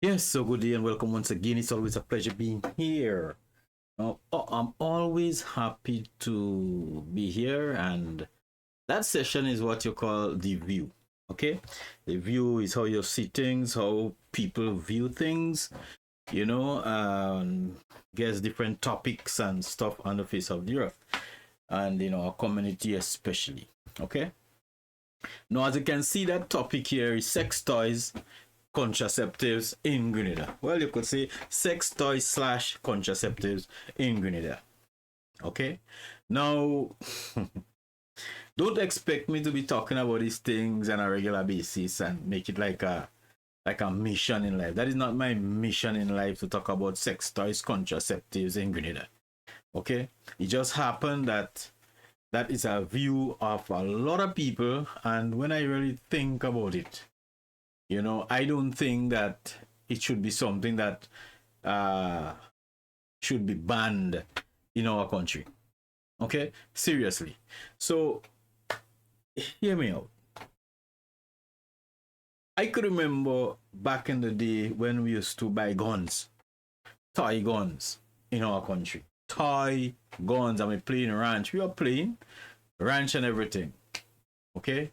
Yes, so good day and welcome once again. It's always a pleasure being here. I'm always happy to be here, and that session is what you call the view. Okay, the view is how you see things, how people view things. You know, guess different topics and stuff on the face of the earth, and our community especially. Okay. Now, as you can see, that topic here is sex toys contraceptives in Grenada. Well, you could say sex toys slash contraceptives in Grenada. Okay. Now, don't expect me to be talking about these things on a regular basis and make it like a mission in life. That is not my mission in life to talk about sex toys contraceptives in Grenada. Okay. It just happened that that is a view of a lot of people, and when I really think about it, I don't think that it should be something that uh, should be banned in our country. Okay, seriously. So, hear me out. I could remember back in the day when we used to buy guns, toy guns in our country. Toy guns, I mean, playing ranch. We were playing ranch and everything. Okay,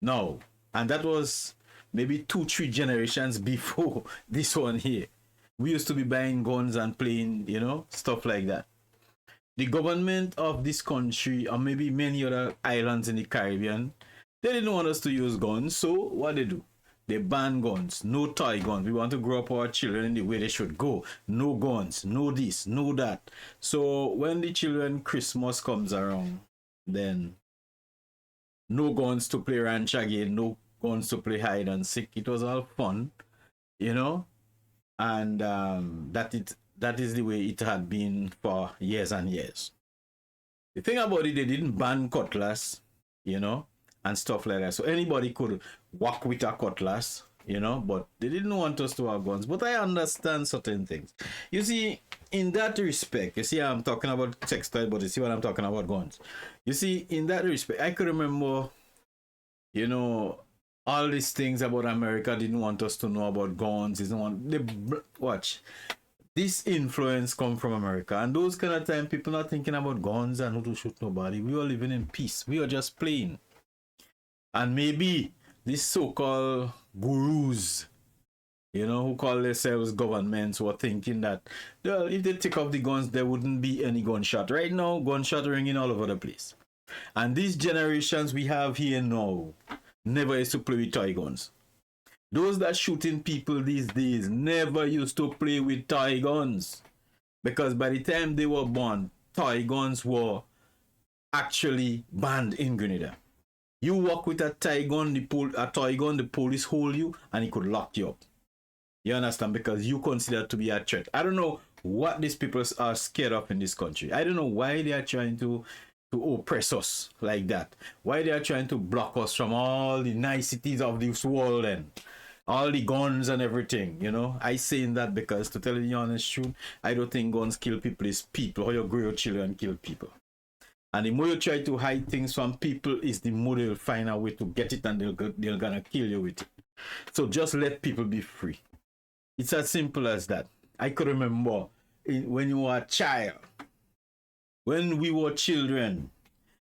now, and that was maybe 2 3 generations before this one here. We used to be buying guns and playing, stuff like that. The government of this country, or maybe many other islands in the Caribbean, they didn't want us to use guns. So what they do? They ban guns, no toy guns. We want to grow up our children in the way they should go. No guns, no this, no that. So when the children Christmas comes around, then no guns to play ranch again, no guns to play hide and seek. It was all fun, you know, and that is the way it had been for years and years. The thing about it, they didn't ban cutlass, and stuff like that. So anybody could walk with a cutlass, but they didn't want us to have guns. But I understand certain things. You see, in that respect, you see, I'm talking about sex toys, but you see what I'm talking about guns. You see, in that respect, I could remember, all these things about America didn't want us to know about guns. Didn't want they watch. This influence come from America, and those kind of time people not thinking about guns and who to shoot nobody. We were living in peace. We were just playing, and maybe these so-called gurus, who call themselves governments, were thinking that, well, if they take off the guns, there wouldn't be any gunshot. Right now, gunshot ringing all over the place. And these generations we have here now never used to play with toy guns. Those that shooting people these days never used to play with toy guns. Because by the time they were born, toy guns were actually banned in Grenada. You walk with a toy gun, the police hold you and it could lock you up. You understand? Because you consider to be a threat. I don't know what these people are scared of in this country. I don't know why they are trying to oppress us like that. Why they are trying to block us from all the niceties of this world and all the guns and everything. I saying that because, to tell you the honest truth, I don't think guns kill people. It's people. How you grow your children kill people. And the more you try to hide things from people, is the more they'll find a way to get it, and they're gonna kill you with it. So just let people be free. It's as simple as that. I could remember when you were a child, when we were children,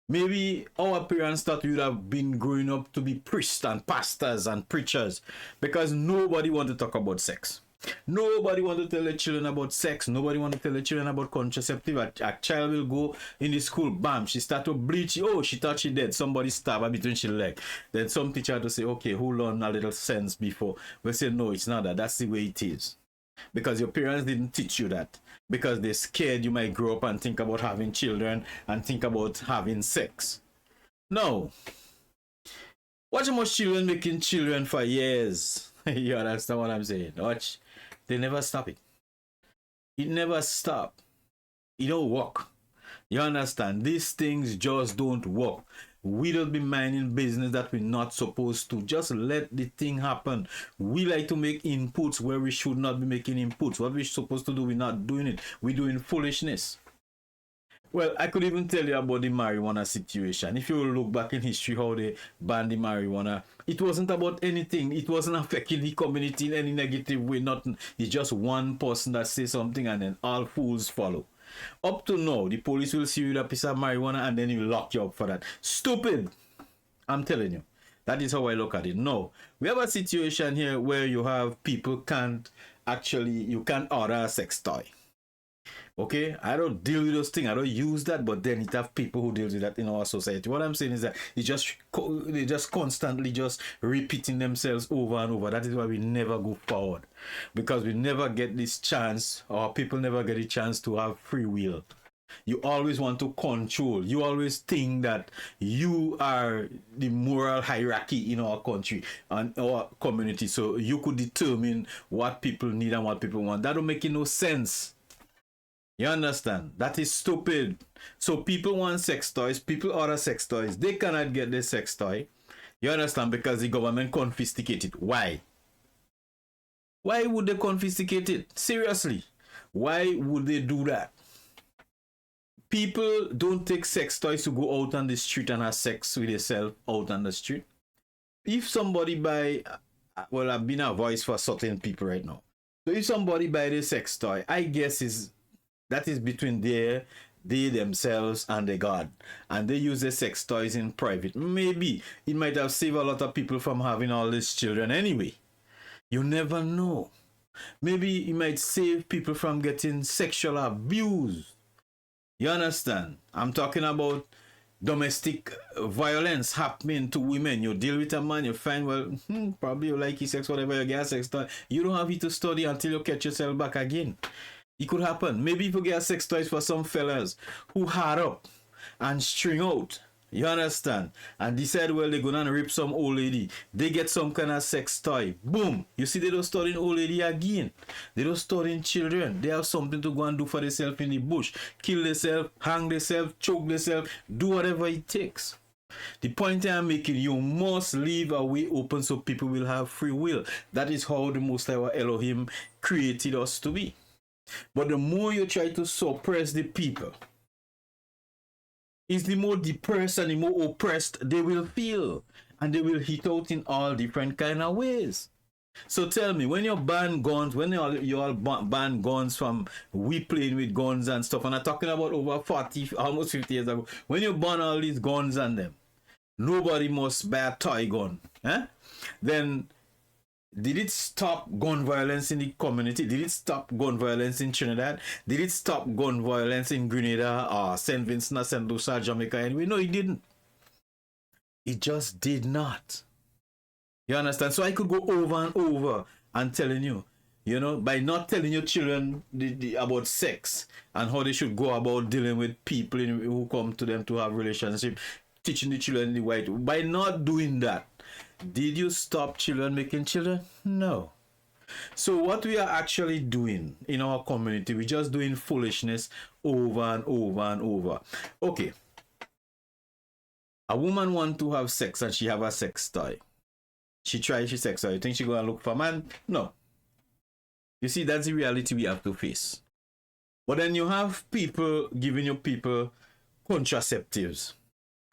maybe our parents thought we would have been growing up to be priests and pastors and preachers, because nobody wanted to talk about sex. Nobody want to tell their children about sex. Nobody want to tell their children about contraceptive. A child will go in the school, bam, she start to bleach. Oh, she thought she dead. Somebody stab her between she leg. Then some teacher to say, okay, hold on a little sense before. We say, no, it's not that. That's the way it is. Because your parents didn't teach you that. Because they're scared you might grow up and think about having children and think about having sex. No. Watch how much children making children for years. You understand what I'm saying? Watch. They never stop it. It never stop. It don't work. You understand? These things just don't work. We don't be minding business that we're not supposed to. Just let the thing happen. We like to make inputs where we should not be making inputs. What we're supposed to do, we're not doing it. We're doing foolishness. Well, I could even tell you about the marijuana situation. If you look back in history, how they banned the marijuana, it wasn't about anything. It wasn't affecting the community in any negative way. Nothing. It's just one person that says something, and then all fools follow. Up to now, the police will see you with a piece of marijuana, and then you lock you up for that. Stupid. I'm telling you. That is how I look at it. No, we have a situation here where you have people you can't order a sex toy. Okay, I don't deal with those things. I don't use that, but then it have people who deal with that in our society. What I'm saying is that they just constantly just repeating themselves over and over. That is why we never go forward, because we never get this chance, or people never get a chance to have free will. You always want to control. You always think that you are the moral hierarchy in our country and our community, so you could determine what people need and what people want. That don't make no sense. You understand? That is stupid. So people want sex toys. People order sex toys. They cannot get the sex toy. You understand? Because the government confiscate it. Why? Why would they confiscate it? Seriously. Why would they do that? People don't take sex toys to go out on the street and have sex with themselves out on the street. If somebody buy, well, I've been a voice for certain people right now. So if somebody buy the sex toy, I guess that is between they themselves and the God, and they use the sex toys in private. Maybe it might have saved a lot of people from having all these children anyway. You never know. Maybe it might save people from getting sexual abuse. You understand? I'm talking about domestic violence happening to women. You deal with a man, you find, well, probably you like his sex, whatever, you get sex toy. You don't have it to study until you catch yourself back again. It could happen. Maybe if you get sex toys for some fellas who hard up and string out. You understand? And decide, well, they're gonna rip some old lady. They get some kind of sex toy. Boom. You see, they don't study old lady again. They don't study children. They have something to go and do for themselves in the bush. Kill themselves, hang themselves, choke themselves, do whatever it takes. The point I'm making, you must leave a way open so people will have free will. That is how the Most High Elohim created us to be. But the more you try to suppress the people, is the more depressed and the more oppressed they will feel, and they will hit out in all different kind of ways. So tell me, when you ban guns, when you all ban guns from we playing with guns and stuff, and I'm talking about over 40, almost 50 years ago, when you ban all these guns and them, nobody must buy a toy gun. Then did it stop gun violence in the community? Did it stop gun violence in Trinidad? Did it stop gun violence in Grenada or St. Vincent, St. Lucia, Jamaica? Anyway, no, it didn't. It just did not. You understand? So I could go over and over and telling you, by not telling your children about sex and how they should go about dealing with people who come to them to have relationship, teaching the children the right. By not doing that, did you stop children making children? No. So what we are actually doing in our community, we're just doing foolishness over and over and over. Okay. A woman want to have sex and she have a sex toy. She tries she sex toy. You think she gonna look for a man? No. You see, that's the reality we have to face. But then you have people giving you people contraceptives,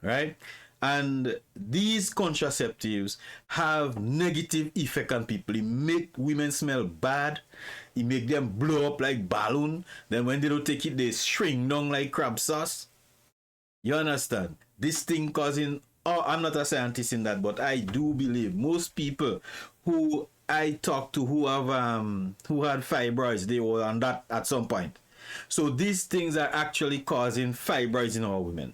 right? And these contraceptives have negative effect on people. It make women smell bad. It make them blow up like balloon. Then when they don't take it, they shrink down like crab sauce. You understand? This thing causing... Oh, I'm not a scientist in that, but I do believe most people who I talk to who had fibroids, they were on that at some point. So these things are actually causing fibroids in our women.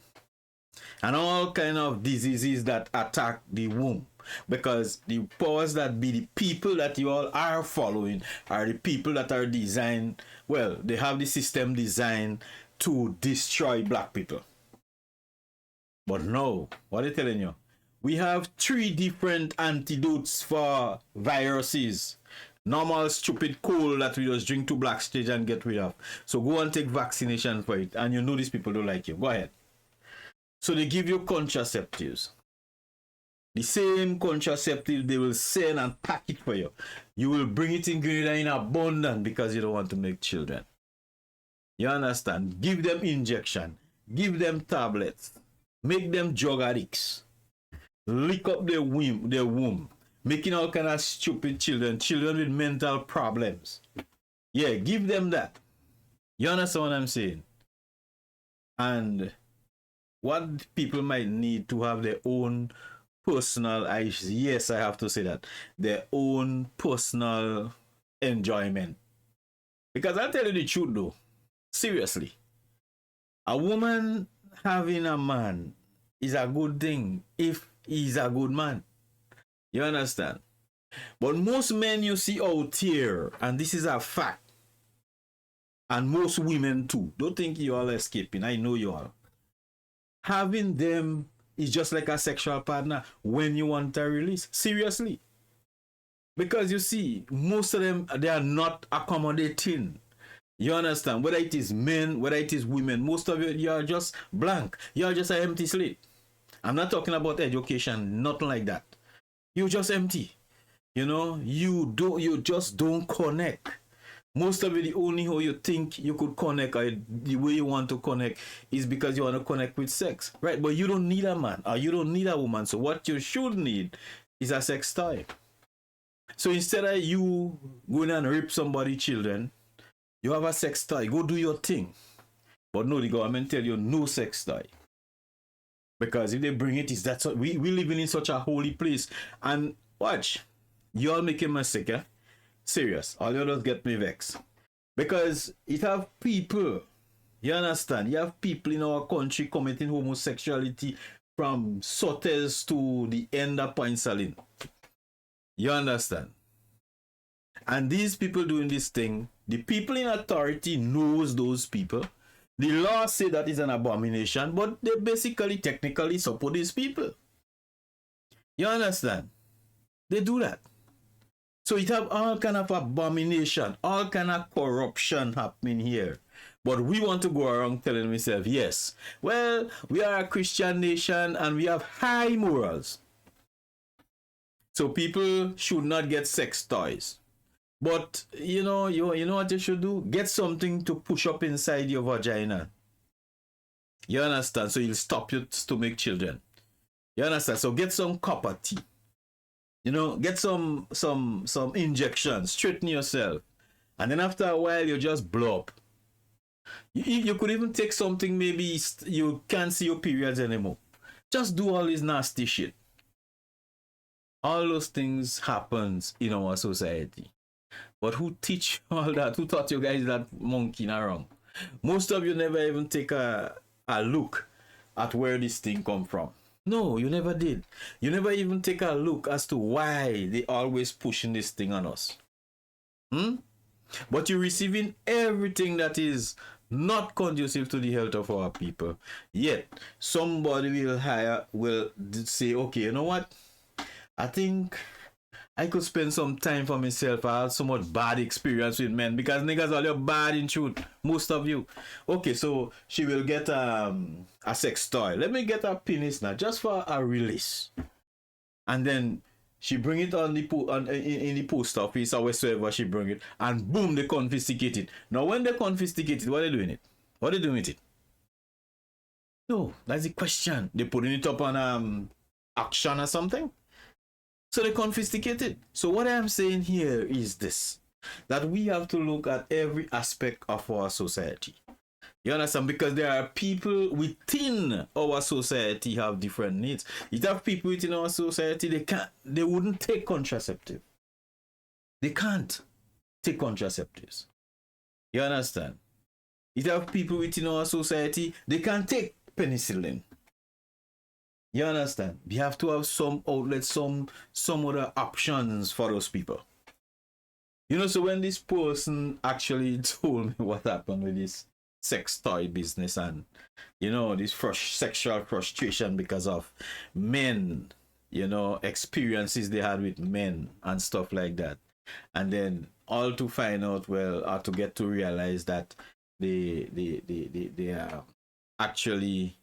And all kind of diseases that attack the womb, because the powers that be, the people that you all are following, are the people that are designed, well, they have the system designed to destroy black people. But no, what are they telling you? We have 3 different antidotes for viruses. Normal stupid cold that we just drink 2 black stage and get rid of. So go and take vaccination for it, and these people don't like you. Go ahead. So they give you contraceptives. The same contraceptive they will send and pack it for you. You will bring it in Grenada in abundance because you don't want to make children. You understand? Give them injection. give them tablets, make them drug addicts, lick up their womb, making all kind of stupid children with mental problems. Yeah, give them that. You understand what I'm saying? And what people might need to have their own personal, yes, I have to say that, their own personal enjoyment. Because I'll tell you the truth though, seriously, a woman having a man is a good thing if he's a good man. You understand? But most men you see out here, and this is a fact, and most women too, don't think you all escaping. I know you all. Having them is just like a sexual partner when you want a release. Seriously. Because you see, most of them, they are not accommodating. You understand? Whether it is men, whether it is women, most of you are just blank. You are just an empty slate. I'm not talking about education, nothing like that. You're just empty. You know, you just don't connect. Most of it, the only how you think you could connect, or the way you want to connect, is because you want to connect with sex, right? But you don't need a man, or you don't need a woman. So what you should need is a sex toy. So instead of you going and rip somebody's children, you have a sex toy. Go do your thing. But no, the government tell you no sex toy. Because if they bring it, is that we living in such a holy place. And watch, you all making me sick, eh? Serious. All you just get me vexed. Because it have people, you understand? You have people in our country committing homosexuality from Sotes to the end of Point Saline. You understand? And these people doing this thing, the people in authority knows those people. The law say that is an abomination, but they basically technically support these people. You understand? They do that. So it have all kind of abomination, all kind of corruption happening here. But we want to go around telling ourselves, yes, well, we are a Christian nation and we have high morals. So people should not get sex toys. But you know what you should do? Get something to push up inside your vagina. You understand? So you'll stop you to make children. You understand? So get some copper tea. You know, get some injections, straighten yourself. And then after a while, you just blow up. You could even take something, maybe you can't see your periods anymore. Just do all this nasty shit. All those things happens in our society. But who teach all that? Who taught you guys that monkeying around? Most of you never even take a look at where this thing come from. No, you never did. You never even take a look as to why they always pushing this thing on us. But you're receiving everything that is not conducive to the health of our people. Yet, somebody will say, okay, you know what? I think I could spend some time for myself. I had so much bad experience with men, because niggas all you're bad in truth. Most of you. Okay, so she will get a sex toy. Let me get a penis now, just for a release. And then she bring it in the post office or wherever she bring it, and boom, they confiscate it. Now when they confiscate it, what are they doing it? What are they doing with it? No, that's the question. They putting it up on auction or something? So they confiscate it. So what I'm saying here is this, that we have to look at every aspect of our society. You understand? Because there are people within our society have different needs. You have people within our society, they wouldn't take contraceptive. They can't take contraceptives. You understand? You have people within our society, they can't take penicillin. You understand? We have to have some outlets, some other options for those people. You know, so when this person actually told me what happened with this sex toy business, and you know, this sexual frustration because of men, you know, experiences they had with men and stuff like that, and then all to find out, well, or to get to realize that they are actually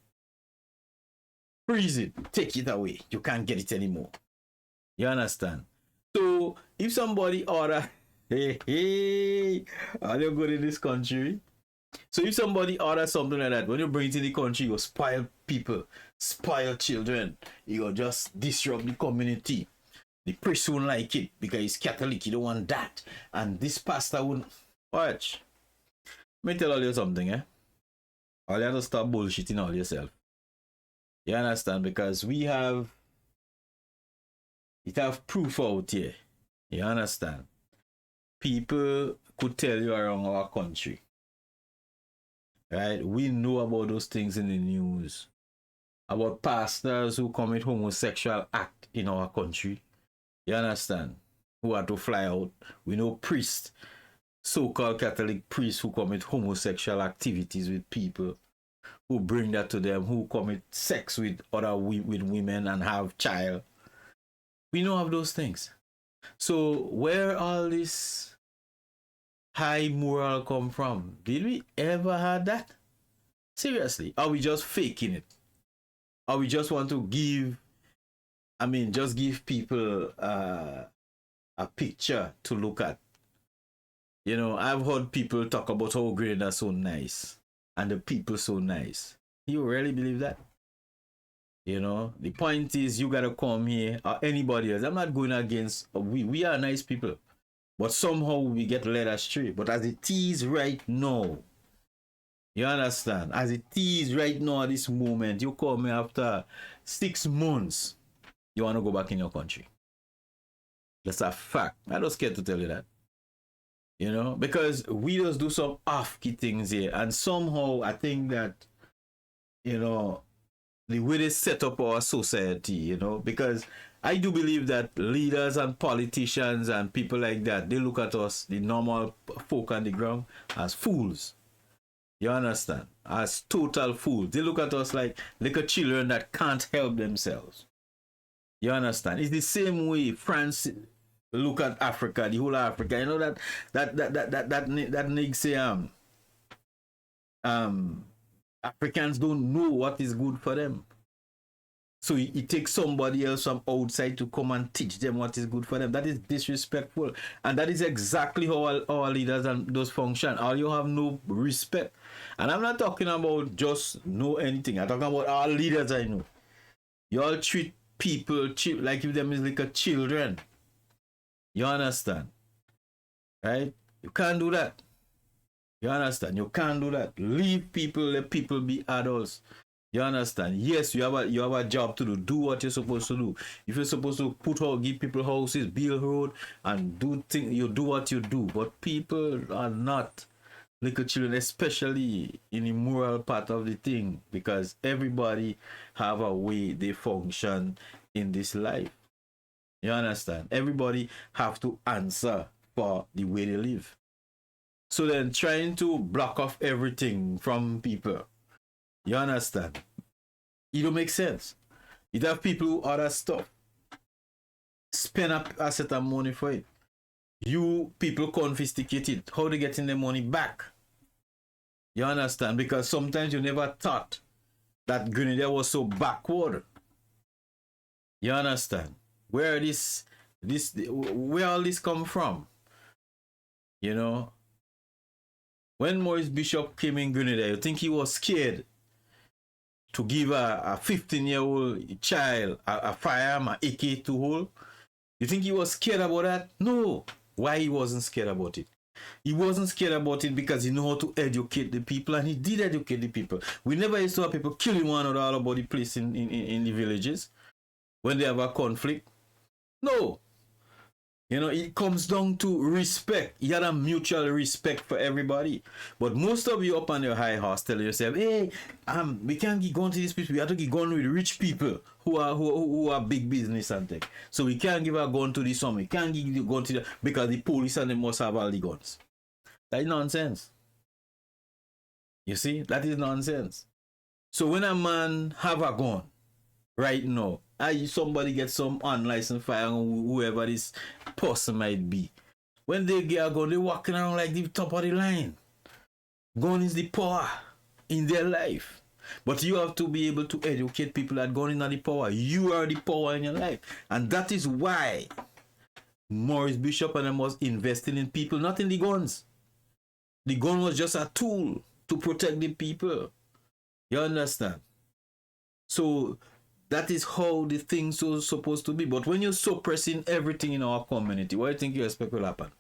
freeze it, take it away, you can't get it anymore. You understand? So if somebody order, hey, are you good in this country? So if somebody orders something like that, when you bring it in the country, you spoil people, spoil children, you just disrupt the community. The priest won't like it because he's Catholic, he don't want that. And this pastor won't. Watch. Let me tell you something, eh? All you have to stop bullshitting all yourself. You understand? Because we have proof out here. You understand? People could tell you around our country. Right? We know about those things in the news. About pastors who commit homosexual act in our country. You understand? Who had to fly out. We know priests, so-called Catholic priests who commit homosexual activities with people, who bring that to them, who commit sex with women and have child. We know of those things. So where all this high moral come from? Did we ever have that? Seriously? Are we just faking it? Or we just want to give people a picture to look at? You know, I've heard people talk about how Grenada is so nice and the people so nice. You really believe that? You know, the point is you gotta come here or anybody else. I'm not going against we are nice people, but somehow we get led astray. But as it is right now, you understand? As it is right now at this moment, you call me after 6 months, you want to go back in your country. That's a fact. I'm not scared to tell you that. You know, because we just do some off-key things here. And somehow I think that, you know, the way they set up our society, you know, because I do believe that leaders and politicians and people like that, they look at us, the normal folk on the ground, as fools. You understand? As total fools. They look at us like little children that can't help themselves. You understand? It's the same way France look at Africa, the whole of Africa. You know that nigga say Africans don't know what is good for them. So it takes somebody else from outside to come and teach them what is good for them. That is disrespectful. And that is exactly how our leaders and those function. All you have no respect. And I'm not talking about just know anything. I'm talking about our leaders I know. You all treat people like if them is like a children. You understand? Right? You can't do that. You understand? You can't do that. Leave people, let people be adults. You understand? Yes, you have a job to do. Do what you're supposed to do. If you're supposed to give people houses, build road, and do things, you do what you do. But people are not little children, especially in the moral part of the thing, because everybody have a way they function in this life. You understand? Everybody have to answer for the way they live. So then trying to block off everything from people, you understand? It don't make sense. You have people who order stuff, spend a set of money for it. You people confiscate it. How they getting the money back? You understand? Because sometimes you never thought that Grenada was so backward. You understand? Where where all this come from? You know? When Maurice Bishop came in Grenada, you think he was scared to give a 15-year-old child a firearm, an AK to hold? You think he was scared about that? No. Why he wasn't scared about it? He wasn't scared about it because he knew how to educate the people, and he did educate the people. We never used to have people killing one another all about the place in the villages when they have a conflict. No. You know, it comes down to respect. You had a mutual respect for everybody. But most of you up on your high horse telling yourself, hey, we can't get going to this place. We have to get going with rich people who are big business and things. So we can't give a gun to this one. We can't give the gun to the, because the police and they must have all the guns. That is nonsense. You see, that is nonsense. So when a man have a gun right now, somebody gets some unlicensed fire on whoever this person might be. When they get a gun, they're walking around like the top of the line. Gun is the power in their life. But you have to be able to educate people that gun is not the power. You are the power in your life. And that is why Maurice Bishop and them was investing in people, not in the guns. The gun was just a tool to protect the people. You understand? So that is how the things are supposed to be. But when you're suppressing everything in our community, what do you think you expect will happen?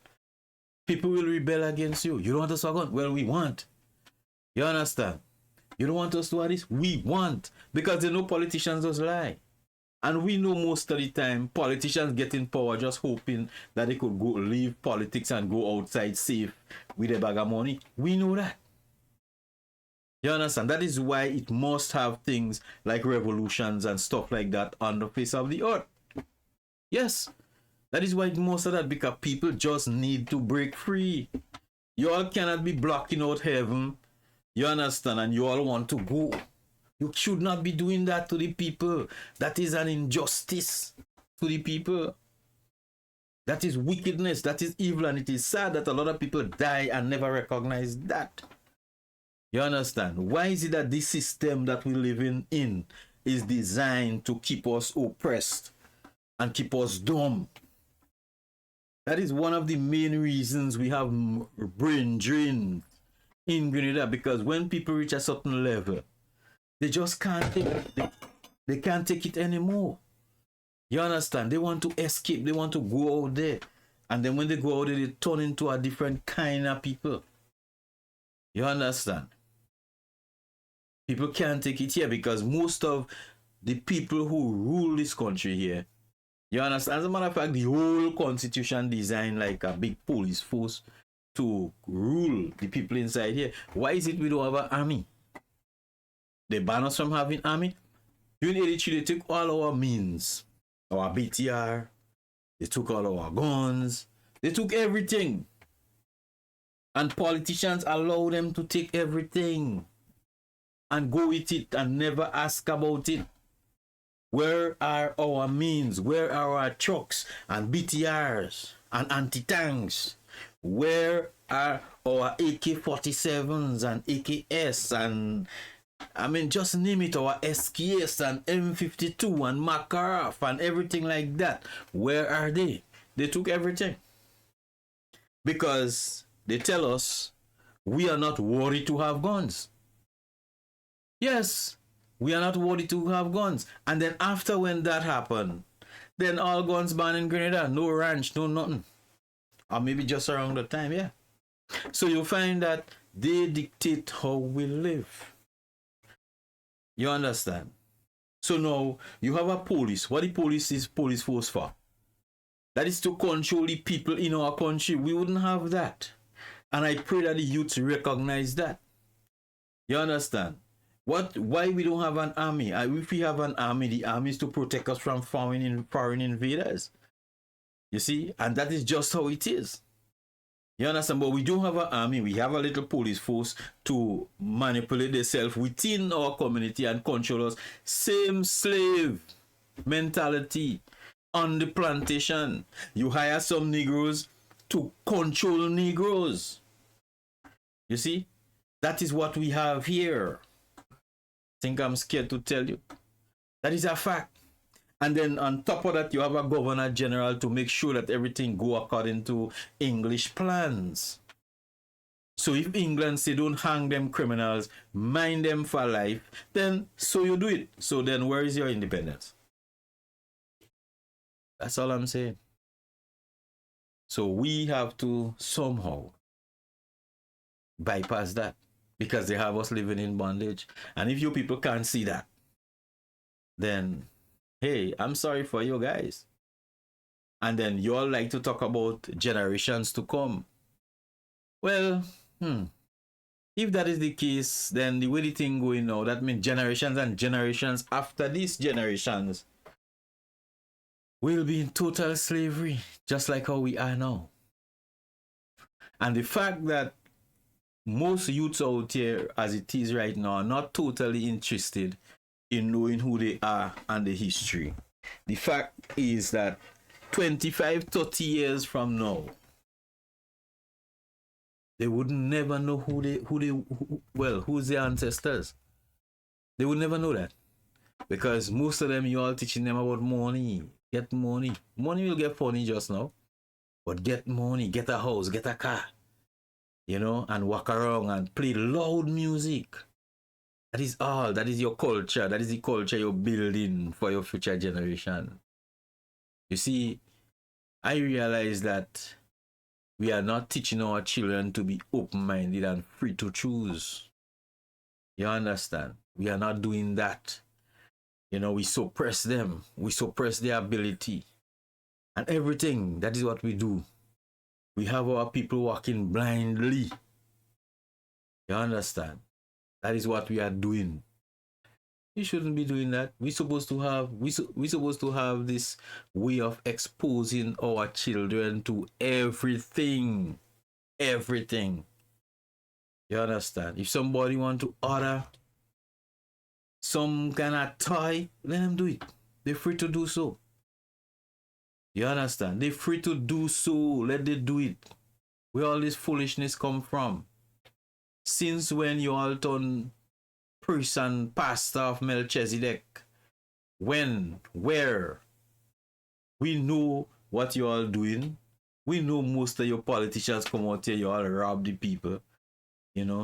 People will rebel against you. You don't want us to have gun? Well, we want. You understand? You don't want us to have this? We want. Because they know politicians just lie. And we know most of the time politicians get in power just hoping that they could go leave politics and go outside safe with a bag of money. We know that. You understand? That is why it must have things like revolutions and stuff like that on the face of the earth. Yes. That is why most of that, because people just need to break free. You all cannot be blocking out heaven. You understand? And you all want to go. You should not be doing that to the people. That is an injustice to the people. That is wickedness. That is evil. And it is sad that a lot of people die and never recognize that. You understand? Why is it that this system that we live in is designed to keep us oppressed and keep us dumb? That is one of the main reasons we have brain drain in Grenada, because when people reach a certain level, they just can't take it. They can't take it anymore. You understand? They want to escape. They want to go out there. And then when they go out there, they turn into a different kind of people. You understand? People can't take it here because most of the people who rule this country here, you understand? As a matter of fact, the whole constitution designed like a big police force to rule the people inside here. Why is it we don't have an army? They ban us from having army. During 83, they took all our means, our BTR, they took all our guns, they took everything. And politicians allow them to take everything and go with it and never ask about it. Where are our means? Where are our trucks and BTRs and anti-tanks? Where are our AK-47s and AKS and, I mean, just name it, our SKS and M52 and Makarov and everything like that? Where are they? They took everything. Because they tell us we are not worried to have guns. Yes, we are not worried to have guns. And then after when that happened, then all guns banned in Grenada. No ranch, no nothing. Or maybe just around the time, yeah. So you find that they dictate how we live. You understand? So now you have a police. What the police is police force for? That is to control the people in our country. We wouldn't have that. And I pray that the youth recognize that. You understand? Why we don't have an army? If we have an army, the army is to protect us from foreign invaders. You see? And that is just how it is. You understand? But we don't have an army. We have a little police force to manipulate themselves within our community and control us. Same slave mentality on the plantation. You hire some Negroes to control Negroes. You see? That is what we have here. I think I'm scared to tell you. That is a fact. And then on top of that, you have a governor general to make sure that everything go according to English plans. So if England say don't hang them criminals, mind them for life, then so you do it. So then where is your independence? That's all I'm saying. So we have to somehow bypass that because they have us living in bondage. And if you people can't see that, then hey, I'm sorry for you guys. And then you all like to talk about generations to come. Well, if that is the case, then the way the thing going now, that means generations and generations after these generations will be in total slavery, just like how we are now. And the fact that most youths out here, as it is right now, are not totally interested in knowing who they are and the history. The fact is that 25, 30 years from now, they would never know who's their ancestors. They would never know that. Because most of them, you all teaching them about money. Get money. Money will get funny just now. But get money, get a house, get a car. and walk around and play loud music. That is all. That is your culture. That is the culture you're building for your future generation. You see, I realize that we are not teaching our children to be open-minded and free to choose. You understand? We are not doing that. We suppress them. We suppress their ability. And everything, that is what we do. We have our people walking blindly. You understand? That is what we are doing. You shouldn't be doing that. We supposed to have this way of exposing our children to everything. Everything. You understand? If somebody want to order some kind of toy, let them do it. They're free to do so. You understand? They're free to do so. Let them do it. Where all this foolishness come from? Since when you all turn priest and pastor of Melchizedek? When? Where? We know what you all doing. We know most of your politicians come out here, you all rob the people.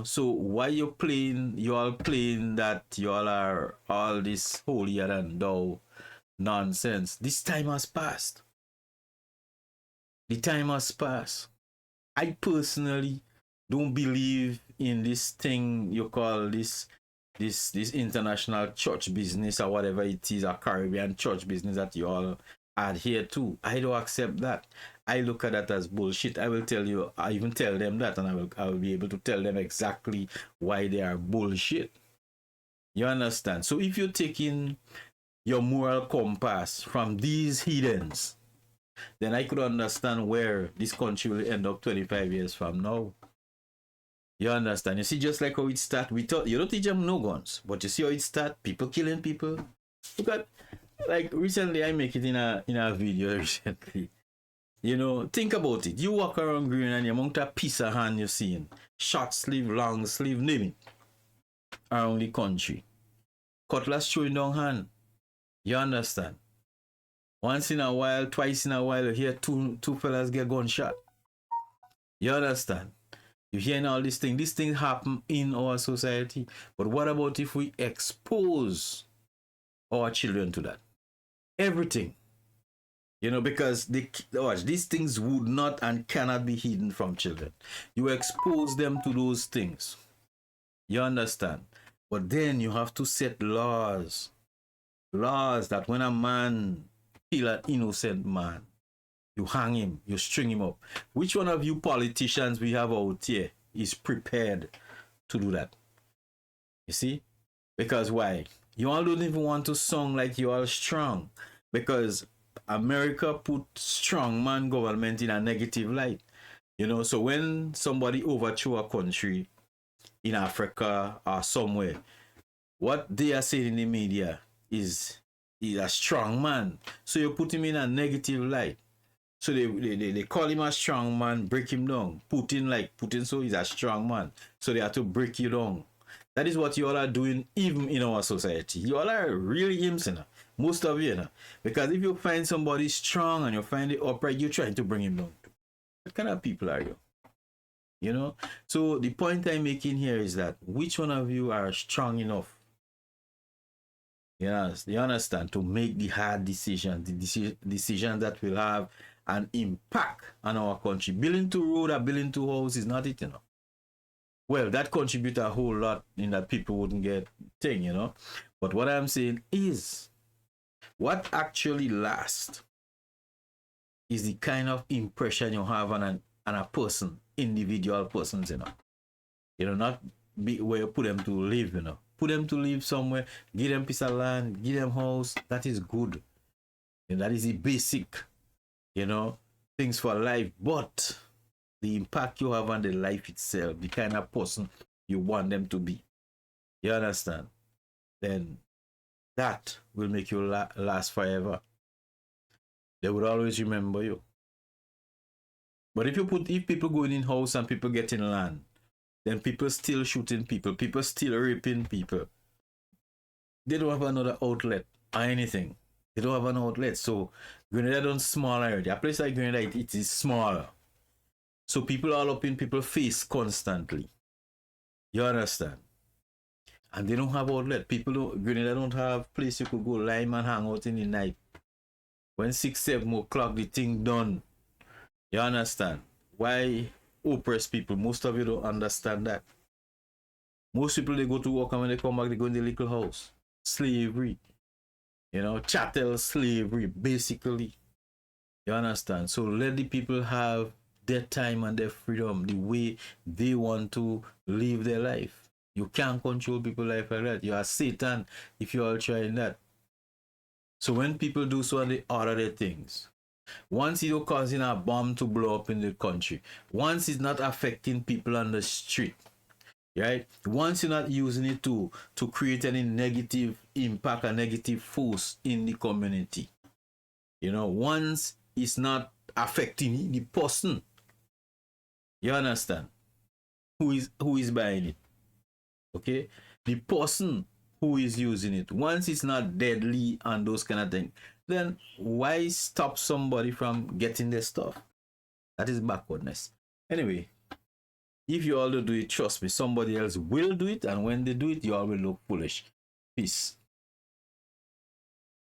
So why you all playing that you all are all this holier than thou nonsense? This time has passed. The time has passed. I personally don't believe in this thing you call this international church business or whatever it is, a Caribbean church business that you all adhere to. I don't accept that. I look at that as bullshit. I even tell them that, and I will be able to tell them exactly why they are bullshit. You understand? So if you're taking your moral compass from these heathens, then I could understand where this country will end up 25 years from now. You understand? You see, just like how it start, we thought you don't teach them no guns, but you see how it start, people killing people. Look at, like recently, I make it in a video recently. Think about it. You walk around Green and the amount of piece of hand you're seeing, short sleeve, long sleeve, name it, around the country. Cutlass showing down hand. You understand? Once in a while, twice in a while, you hear two fellas get gunshot. You understand? You're hearing all these things. These things happen in our society. But what about if we expose our children to that? Everything. Because these things would not and cannot be hidden from children. You expose them to those things. You understand? But then you have to set laws. Laws that when a man kill an innocent man, you hang him, you string him up. Which one of you politicians we have out here is prepared to do that? You see? Because why? You all don't even want to sound like you are strong. Because America put strongman government in a negative light. So when somebody overthrow a country in Africa or somewhere, what they are saying in the media is a strong man. So you put him in a negative light. So they call him a strong man, break him down. Putin, so he's a strong man. So they have to break you down. That is what you all are doing even in our society. You all are really imps, most of you, because if you find somebody strong and you find it upright, you're trying to bring him down. What kind of people are you? So the point I'm making here is that which one of you are strong enough, you understand, to make the hard decisions, the decisions that will have an impact on our country. Building to road or building to house is not it, Well, that contributes a whole lot in that people wouldn't get thing, But what I'm saying is, what actually lasts is the kind of impression you have on a person, individual persons, not be where you put them to live, Put them to live somewhere, give them piece of land, give them house. That is good. And that is the basic, things for life. But the impact you have on the life itself, the kind of person you want them to be, you understand? Then that will make you last forever. They would always remember you. But if people going in house and people getting land, then people still shooting people still raping people. They don't have another outlet or anything. They don't have an outlet. So Grenada don't small already. A place like Grenada, it is small. So people all up in people's face constantly. You understand? And they don't have outlet. People don't, Grenada don't have place you could go lime and hang out in the night. When 6, 7 o'clock, the thing done. You understand? Why oppress people? Most of you don't understand that. Most people, they go to work and when they come back, they go in the little house. Slavery. You know, chattel slavery, basically. You understand? So let the people have their time and their freedom the way they want to live their life. You can't control people's life like that. You are Satan if you are trying that. So when people do so and they order their things, once you're causing a bomb to blow up in the country, once it's not affecting people on the street, right? Once you're not using it to create any negative impact or negative force in the community, you know, once it's not affecting the person, you understand, who is buying it, okay? The person who is using it, once it's not deadly and those kind of things, then why stop somebody from getting their stuff? That is backwardness. Anyway, if you all do it, trust me, somebody else will do it, and when they do it, you all will look foolish. Peace.